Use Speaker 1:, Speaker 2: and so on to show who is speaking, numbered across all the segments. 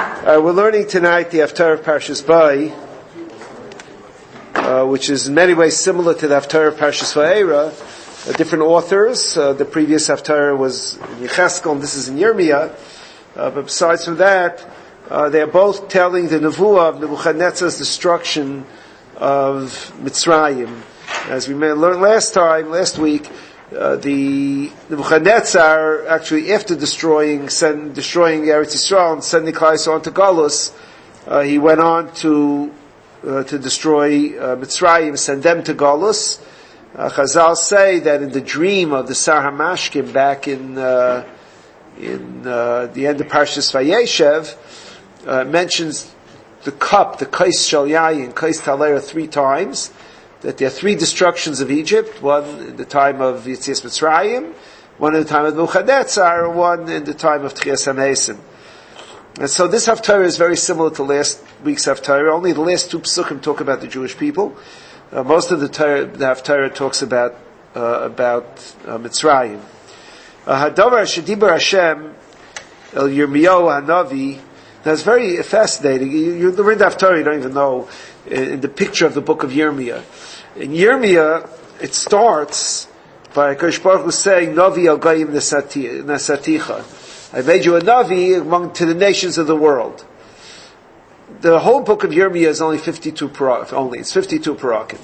Speaker 1: We're learning tonight the haftara of Parshas Bai, which is in many ways similar to the haftara of Parshas Va'era. Different authors. The previous haftara was in Yecheskel, and this is in Yirmiyah. But besides from that, they are both telling the nevuah of Nebuchadnezzar's destruction of Mitzrayim. As we learned last week, the Nebuchadnezzar, actually after destroying Eretz Yisrael and sending Klal Yisrael into Galus, he went on to destroy Mitzrayim, send them to Galus. Chazal say that in the dream of the Sar HaMashkim back in the end of Parshas Vayeshev, mentions the cup, the Kais Shel Yayin, Kais Talera 3 times. That there are 3 destructions of Egypt, one in the time of Yetzias Mitzrayim, one in the time of Nebuchadnezzar, and one in the time of Tchias HaMesim. And so this haftara is very similar to last week's haftara, only the last 2 psukim talk about the Jewish people. Most of the haftara talks about Mitzrayim. Hadavar Shedibar Hashem El Yirmiyahu Hanavi. That's very fascinating. You read the haftara, you don't even know, in the picture of the book of Yirmiyah. In Yirmiyah, it starts by Hakadosh Baruch Hu saying, Navi al Goyim Nasaticha. I made you a Navi to the nations of the world. The whole book of Yirmiyah is only 52 parakim. It's 52 parakim.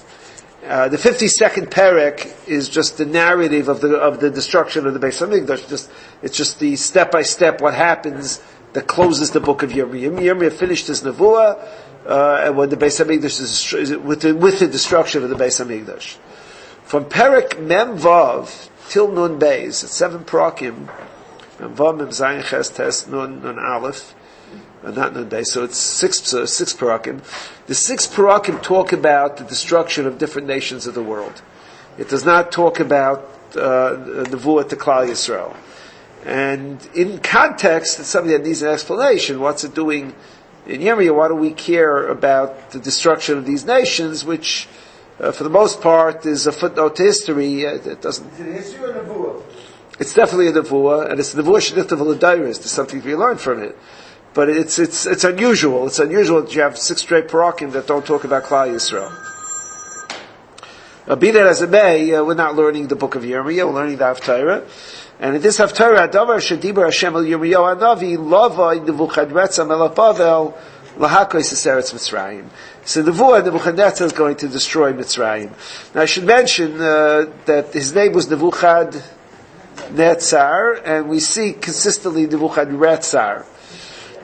Speaker 1: The 52nd parak is just the narrative of the destruction of the Beis Hamikdash. It's just the step by step what happens that closes the book of Yirmiyah. Yirmiyah finished his nevuah, and when the Beis Hamikdash is with the destruction of the Beis Hamikdash. From Perek Mem Vav till Nun Beis, it's 7 parakim. Mem Vav, Mem Zayin, Ches, Tes, Nun Aleph, not Nun Beis. So it's 6 parakim. The 6 parakim talk about the destruction of different nations of the world. It does not talk about nevuah to Klal Yisrael. And in context, it's something that needs an explanation. What's it doing in Yirmiyah? Why do we care about the destruction of these nations, which, for the most part, is a footnote to history? It doesn't. Is it history or nevuah? It's definitely a nevuah, and it's a nevuah shenichtav l'dairos. There's something to be learned from it. But it's unusual. It's unusual that you have 6 straight parakim that don't talk about Klal Yisrael. Be that as it may, we're not learning the book of Yirmiyah. We're learning the haftara. And in this haftara, Hadavar Shedibar Hashem El Yirmiyahu Hanavi Lavai Nebuchadnezzar Melech Bavel Lahakois Eretz Mitzrayim. So Nebuchadnezzar is going to destroy Mitzrayim. Now I should mention that his name was Nebuchadnezzar, and we see consistently Nebuchadnezzar.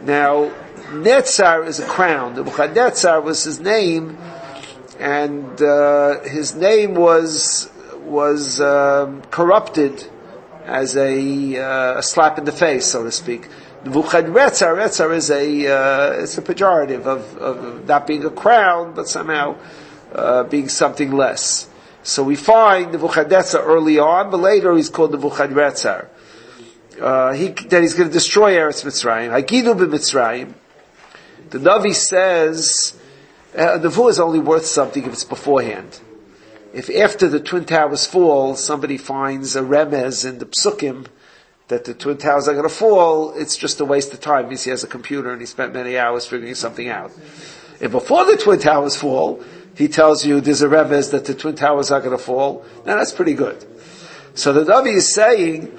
Speaker 1: Now Netzar is a crown. Nebuchadnezzar was his name, and his name was corrupted as a slap in the face, so to speak. Nebuchadnezzar is it's a pejorative of not being a crown, but somehow being something less. So we find Nebuchadnezzar early on, but later he's called Nebuchadnezzar. That he's going to destroy Eretz Mitzrayim. Hagidu b'Mitzrayim. The Navi says the nevuah is only worth something if it's beforehand. If after the Twin Towers fall, somebody finds a remez in the psukim that the Twin Towers are going to fall, it's just a waste of time. He has a computer and he spent many hours figuring something out. If before the Twin Towers fall, he tells you there's a remez that the Twin Towers are going to fall, now that's pretty good. So the Navi is saying,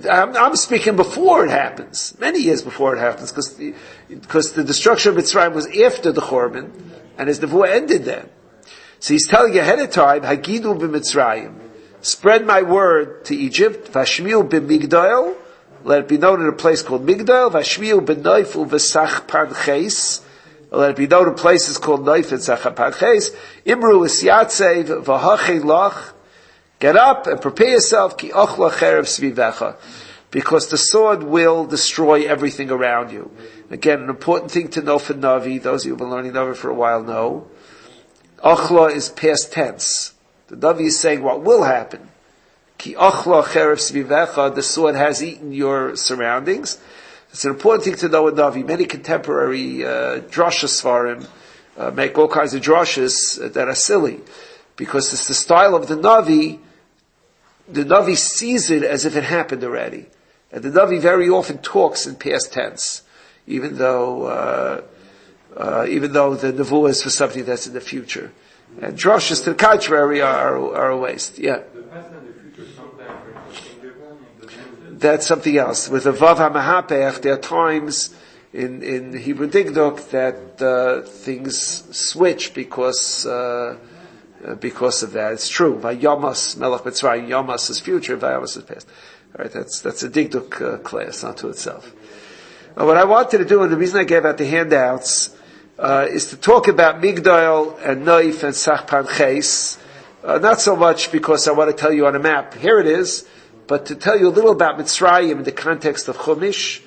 Speaker 1: I'm speaking before it happens, many years before it happens, because the destruction of Mitzrayim was after the Churban, and his nevuah ended then. So he's telling you ahead of time, Hagidu b'Mitzrayim, spread my word to Egypt, Vashmiu b'Migdal, let it be known in a place called Migdal, Vashmiu b'Noif u'v'Sach Parches, let it be known in places called Noif and Sach Parches, Imru v'Siatzev v'Hachei Lach, get up and prepare yourself, ki ochla cherev svivecha, because the sword will destroy everything around you. Again, an important thing to know for Navi, those of you who have been learning Navi for a while know, Ochla is past tense. The Navi is saying what will happen. Ki ochla cherev svivecha, the sword has eaten your surroundings. It's an important thing to know in Navi. Many contemporary drashas svarim make all kinds of drashas that are silly, because it's the style of the Navi. The Navi sees it as if it happened already. And the Navi very often talks in past tense. even though the nevuah is for something that's in the future. And drushes to the contrary are a waste. Yeah.
Speaker 2: The past and the future sometimes
Speaker 1: That's something else. With the Vav HaMahapech, there are times in Hebrew Digduk that things switch because of that. It's true. Vayamas Melech Mitzrayim, Yamas is future, Vayamas is past. All right, that's a Digduk class unto itself. What I wanted to do, and the reason I gave out the handouts, is to talk about Migdal and Noif and Sachpan Ches. Not so much because I want to tell you on a map, here it is, but to tell you a little about Mitzrayim in the context of Chumash,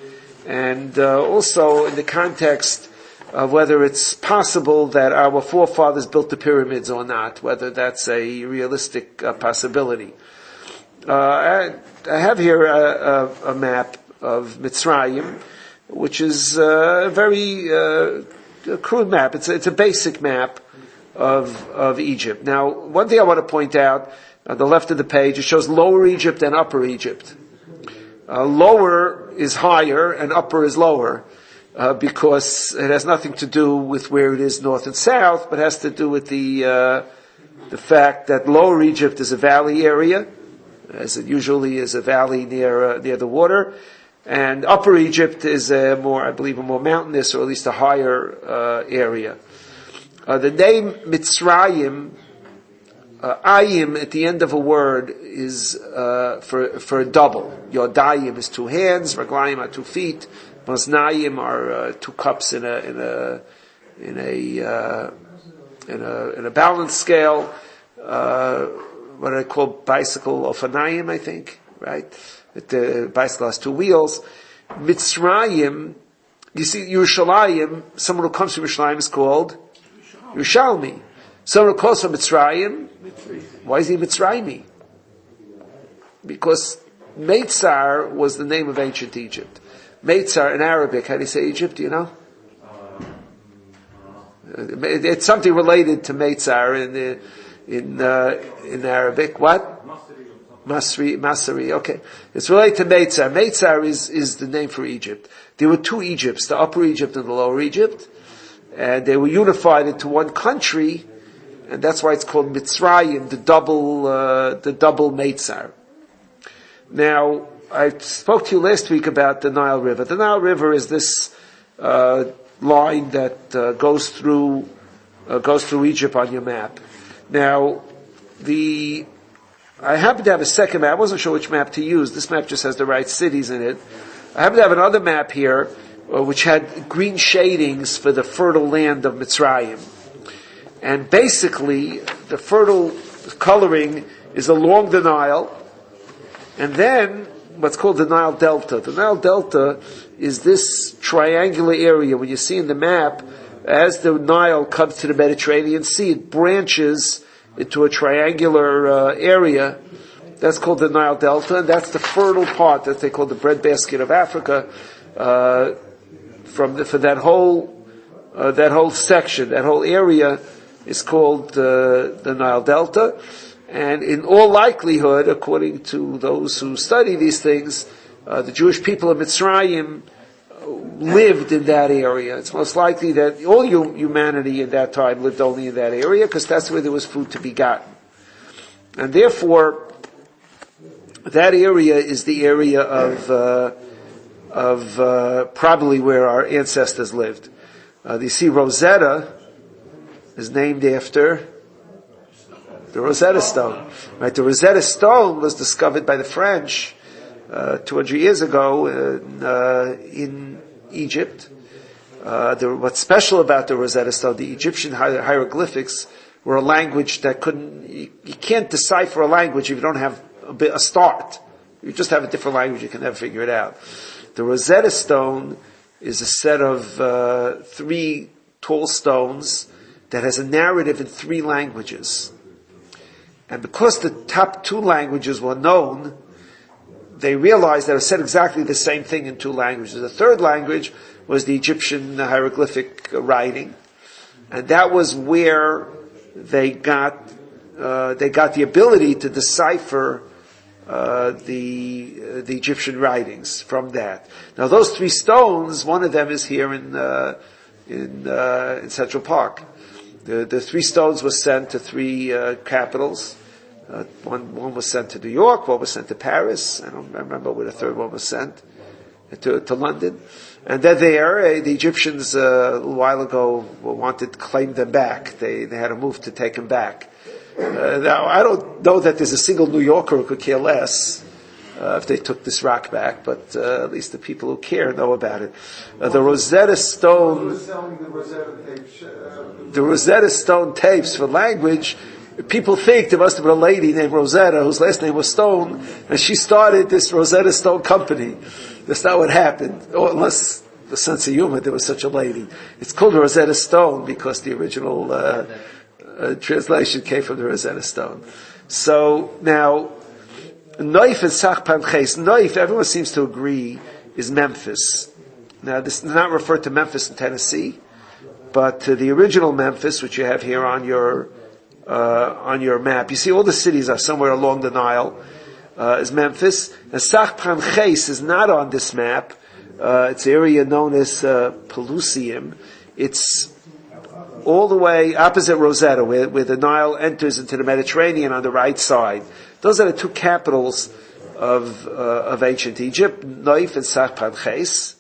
Speaker 1: and also in the context of whether it's possible that our forefathers built the pyramids or not, whether that's a realistic possibility. I have here a map of Mitzrayim, which is a very crude map. It's a basic map of Egypt. Now, one thing I want to point out, on the left of the page, it shows Lower Egypt and Upper Egypt. Lower is higher and upper is lower, because it has nothing to do with where it is north and south, but has to do with the fact that Lower Egypt is a valley area, as it usually is a valley near the water, and Upper Egypt is a more mountainous, or at least a higher area. The name Mitzrayim, ayim at the end of a word is for a double. Yodayim is 2 hands, Raglayim are 2 feet, Maznayim are 2 cups in a balance scale. What I call bicycle ofanayim, I think, right? The bicycle has 2 wheels. Mitzrayim, you see, Yerushalayim, someone who comes from Yerushalayim is called Yerushalmi. Someone who calls from Mitzrayim, why is he Mitzrayimi? Because Meitzar was the name of ancient Egypt. Meitzar in Arabic, how do you say Egypt, do you know? It's something related to Meitzar in Arabic. What? Masri, okay. It's related to Meitzar. Meitzar is the name for Egypt. There were 2 Egypts, the Upper Egypt and the Lower Egypt, and they were unified into one country, and that's why it's called Mitzrayim, the double Meitzar. Now, I spoke to you last week about the Nile River. The Nile River is this line that goes through Egypt on your map. Now, I happen to have a second map. I wasn't sure which map to use. This map just has the right cities in it. I happen to have another map here, which had green shadings for the fertile land of Mitzrayim. And basically, the fertile coloring is along the Nile, and then what's called the Nile Delta. The Nile Delta is this triangular area. When you see in the map, as the Nile comes to the Mediterranean Sea, it branches into a triangular area. That's called the Nile Delta, and that's the fertile part that they call the breadbasket of Africa. For that whole section, that whole area is called the Nile Delta. And in all likelihood, according to those who study these things, the Jewish people of Mitzrayim lived in that area. It's most likely that all humanity at that time lived only in that area, because that's where there was food to be gotten. And therefore, that area is the area of probably where our ancestors lived. You see, Rosetta is named after the Rosetta Stone. Right? The Rosetta Stone was discovered by the French 200 years ago in Egypt. What's special about the Rosetta Stone, the Egyptian hieroglyphics were a language that you can't decipher a language if you don't have a start. You just have a different language, you can never figure it out. The Rosetta Stone is a set of 3 tall stones that has a narrative in 3 languages. And because the top 2 languages were known, they realized that it said exactly the same thing in 2 languages. The third language was the Egyptian hieroglyphic writing, and that was where they got the ability to decipher the Egyptian writings from that. Now those 3 stones, one of them is here in Central Park. The 3 stones were sent to 3 capitals. One was sent to New York, one was sent to Paris. I don't remember where the 3rd one was sent, to London. And they're there. The Egyptians a little while ago wanted to claim them back. They had a move to take them back. Now, I don't know that there's a single New Yorker who could care less if they took this rock back, but at least the people who care know about it. The Rosetta Stone, the Rosetta Stone tapes for language. People think there must have been a lady named Rosetta whose last name was Stone, and she started this Rosetta Stone company. That's not what happened, or unless the sense of humor, there was such a lady. It's called Rosetta Stone because the original translation came from the Rosetta Stone. So now, Noif and Sachpan Ches. Noif, everyone seems to agree, is Memphis. Now, this does not refer to Memphis in Tennessee, but to the original Memphis, which you have here on your map. You see, all the cities are somewhere along the Nile. Is Memphis. And Sachpan Ches is not on this map. It's an area known as Pelusium. It's all the way opposite Rosetta, where the Nile enters into the Mediterranean on the right side. Those are the 2 capitals of ancient Egypt, Noif and Sachpan Ches.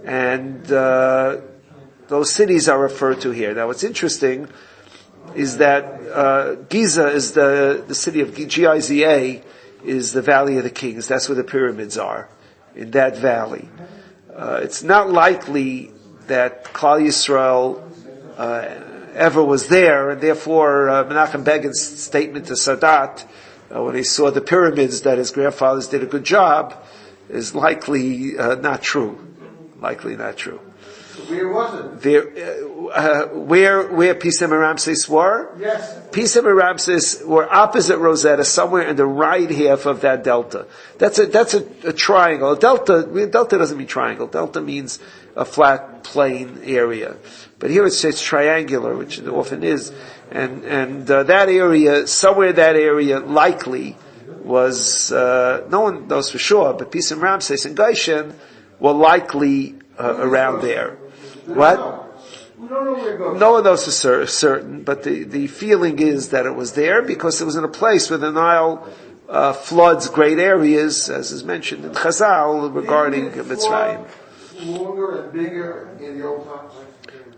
Speaker 1: And those cities are referred to here. Now, what's interesting is that Giza is the city of Giza, is the Valley of the Kings. That's where the pyramids are, in that valley. It's not likely that Klal Yisrael ever was there, and therefore Menachem Begin's statement to Sadat, when he saw the pyramids, that his grandfathers did a good job, is likely not true. Likely not true.
Speaker 3: Where was it?
Speaker 1: There, where Pisam and Ramses were?
Speaker 3: Yes.
Speaker 1: Pisam and Ramses were opposite Rosetta, somewhere in the right half of that delta. That's a triangle. Delta doesn't mean triangle. Delta means a flat, plain area. But here it says triangular, which it often is. And that area, somewhere in that area, likely was, no one knows for sure, but Pisam, Ramses, and Goshen were likely around there. What?
Speaker 3: We don't know where it goes.
Speaker 1: No one knows for certain, but the feeling is that it was there because it was in a place where the Nile floods great areas, as is mentioned in Chazal regarding Mitzrayim.
Speaker 3: Longer and bigger in the old times?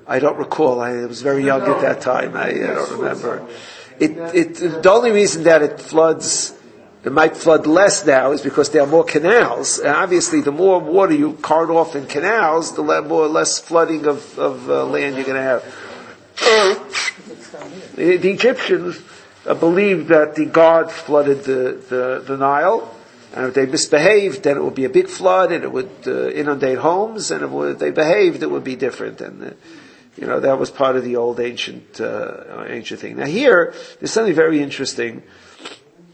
Speaker 1: I don't recall. I was very young at that time. I don't remember. The only reason that it might flood less now is because there are more canals. And obviously, the more water you cart off in canals, the less flooding of land you're going to have. The Egyptians believed that the god flooded the Nile, and if they misbehaved, then it would be a big flood, and it would inundate homes, and if they behaved, it would be different. And that was part of the old ancient thing. Now here, there's something very interesting.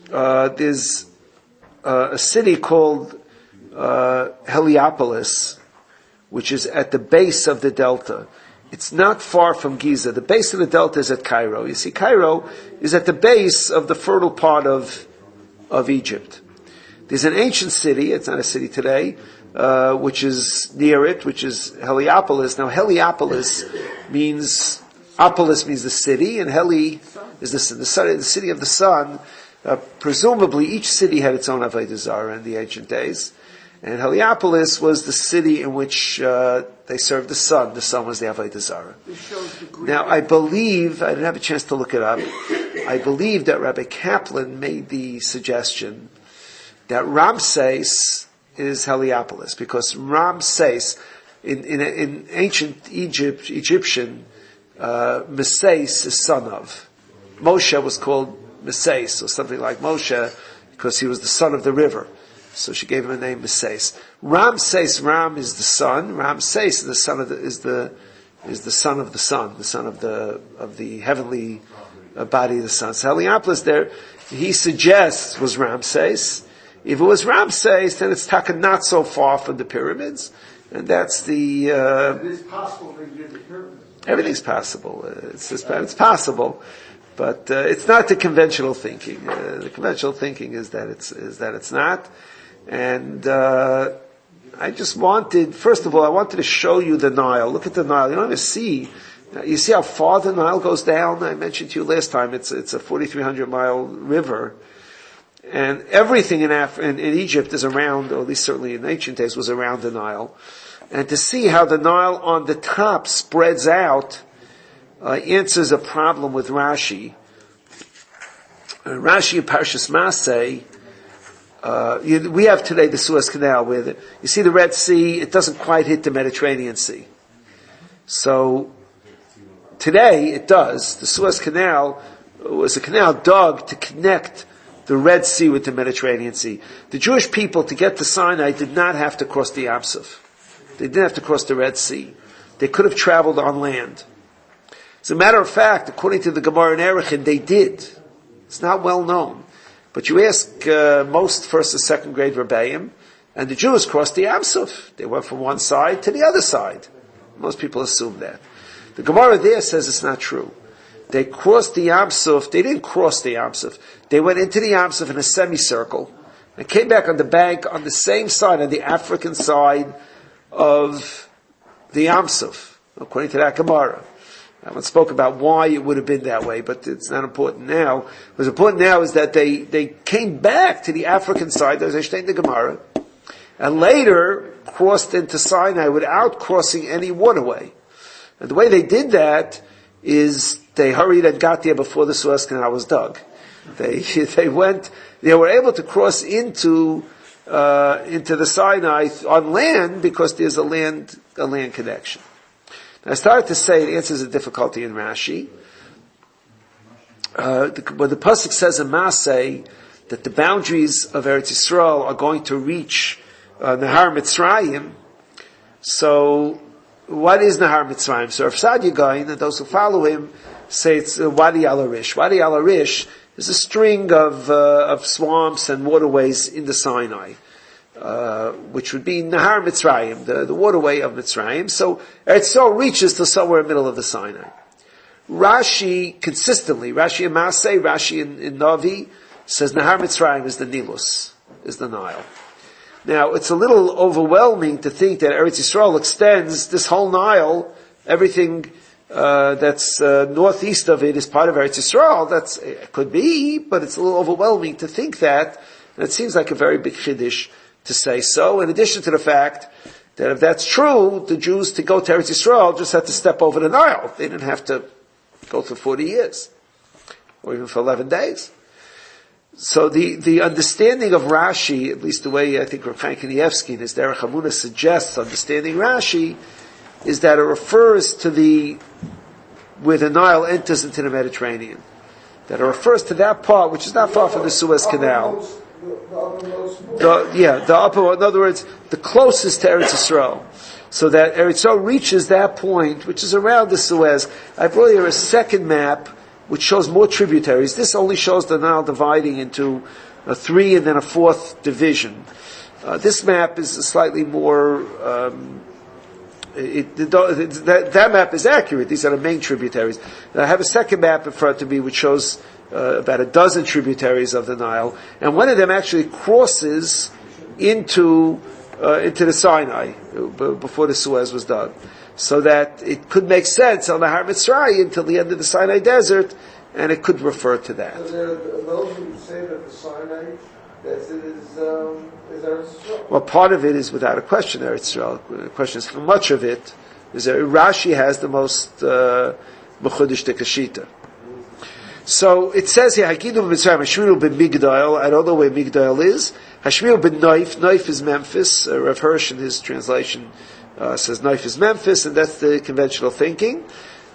Speaker 1: There's a city called Heliopolis, which is at the base of the delta. It's not far from Giza. The base of the delta is at Cairo. You see, Cairo is at the base of the fertile part of Egypt. There's an ancient city, it's not a city today, which is near it, which is Heliopolis. Now, Heliopolis means the city, and Heli is the city of the sun. Presumably, each city had its own Avodah Zarah in the ancient days. And Heliopolis was the city in which they served the sun. The sun was the Avodah Zarah. Now, I believe, I didn't have a chance to look it up, I believe that Rabbi Kaplan made the suggestion that Ramses is Heliopolis, because Ramses, in ancient Egyptian, Meses is son of. Moshe was called Meses, or something like Moshe, because he was the son of the river. So she gave him a name, Meses. Ramses, Ram is the son. Ramses is the son of the son of the sun, the son of the heavenly body of the sun. So Heliopolis there, he suggests, was Ramses. If it was Ramses, then it's not so far from the pyramids, and that's the.
Speaker 3: It is possible they did the pyramids.
Speaker 1: Everything's possible. It's possible. But it's not the conventional thinking. The conventional thinking is that it's not. And I just wanted, first of all, I wanted to show you the Nile. Look at the Nile. You don't even see. You see how far the Nile goes down? I mentioned to you last time. It's a 4,300 mile river, and everything in Egypt is around, or at least certainly in ancient days, was around the Nile. And to see how the Nile on the top spreads out answers a problem with Rashi. Rashi in Parshas Maseh, we have today the Suez Canal, where you see the Red Sea, it doesn't quite hit the Mediterranean Sea. So today it does. The Suez Canal was a canal dug to connect the Red Sea with the Mediterranean Sea. The Jewish people, to get to Sinai, did not have to cross the Yam Suf. They didn't have to cross the Red Sea. They could have traveled on land. As a matter of fact, according to the Gemara in Erechin, they did. It's not well known. But you ask most first and second grade Rebbeim, and the Jews crossed the Yam Suf. They went from one side to the other side. Most people assume that. The Gemara there says it's not true. They crossed the Yam Suf. They didn't cross the Yam Suf. They went into the Yam Suf in a semicircle and came back on the bank on the same side, on the African side of the Yam Suf, according to that Gemara. I haven't spoke about why it would have been that way, but it's not important now. What's important now is that they came back to the African side, as I state in the Gemara, and later crossed into Sinai without crossing any waterway. And the way they did that is they hurried and got there before the Suez Canal was dug. They were able to cross into the Sinai on land because there's a land connection. I started to say it answers a difficulty in Rashi. When the pasuk says in Maseh that the boundaries of Eretz Yisrael are going to reach Nahar Mitzrayim, so what is Nahar Mitzrayim? So Rav Sadia Gaon and those who follow him say it's Wadi Al-Arish. Wadi Al-Arish is a string of swamps and waterways in the Sinai. Which would be Nahar Mitzrayim, the waterway of Mitzrayim. So Eretz Yisrael reaches to somewhere in the middle of the Sinai. Rashi consistently, Rashi in Maseh, Rashi in Navi, says Nahar Mitzrayim is the Nilus, is the Nile. Now, it's a little overwhelming to think that Eretz Yisrael extends this whole Nile, everything that's northeast of it is part of Eretz Yisrael. It could be, but it's a little overwhelming to think that, and it seems like a very big chiddush to say so, in addition to the fact that if that's true, the Jews to go to Eretz Yisrael just had to step over the Nile. They didn't have to go for 40 years, or even for 11 days. So the understanding of Rashi, at least the way I think Rav Chaim Kanievsky in his Derech Hamuna suggests understanding Rashi, is that it refers to where the Nile enters into the Mediterranean. That it refers to that part which is not far from the Suez Canal. The upper, in other words, the closest to Eretz Yisrael. So that Eretz Yisrael reaches that point, which is around the Suez. I brought here a second map, which shows more tributaries. This only shows the Nile dividing into a 3 and then a 4th division. This map is slightly more, that map is accurate. These are the main tributaries. And I have a second map in front of me, which shows about a dozen tributaries of the Nile, and one of them actually crosses into the Sinai before the Suez was dug, so that it could make sense on the Har Mitzrayim until the end of the Sinai desert, and it could refer to that.
Speaker 3: So there are those who say that the Sinai is Eretz Yisrael.
Speaker 1: Well, part of it is without a question Eretz Yisrael. The question is how much of it is there. Rashi has the most mechudesh dekashita. So it says here, Hakidu b'Mitzrayim, Hashmiru b'Migdal. I don't know where Migdal is. Hashmiru b'Naif. Naif is Memphis. Rav Hirsch in his translation says Naif is Memphis, and that's the conventional thinking.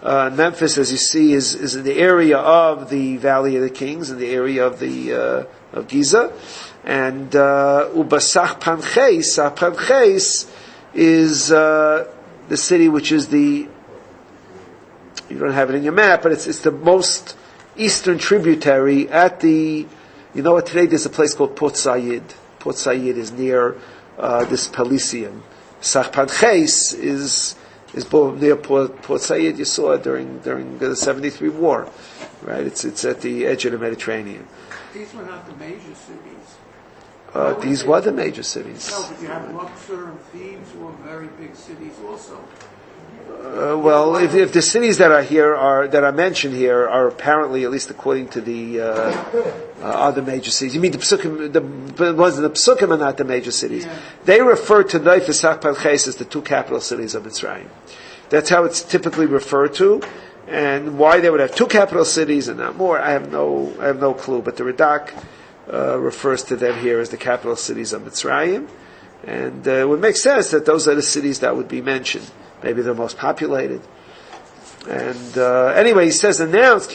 Speaker 1: Memphis, as you see, is in the area of the Valley of the Kings, in the area of the of Giza. And Ubasach Panches is the city which is you don't have it in your map, but it's the most eastern tributary at the, today there's a place called Port Said. Port Said is near this Pelisium. Sachpanches is near Port Said. You saw it during the 73 war. right? It's at the edge of the Mediterranean.
Speaker 4: These were not the major cities.
Speaker 1: These were the major cities.
Speaker 4: No, but you have Luxor and Thebes were very big cities also.
Speaker 1: Well, if the cities that are mentioned here are apparently, at least according to the other major cities. You mean the psukim? The ones in the psukim are not the major cities.
Speaker 4: Yeah.
Speaker 1: They refer to Neifes Achpalches as the two capital cities of Mitzrayim. That's how it's typically referred to, and why they would have two capital cities and not more. I have no clue. But the Radak refers to them here as the capital cities of Mitzrayim, and it would make sense that those are the cities that would be mentioned. Maybe they're most populated. And anyway, he says, announced,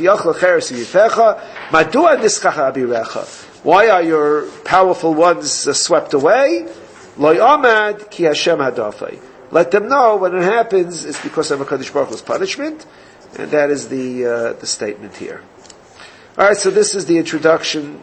Speaker 1: why are your powerful ones swept away? Let them know when it happens, it's because of HaKadosh Baruch Hu's punishment, and that is the statement here. Alright, so this is the introduction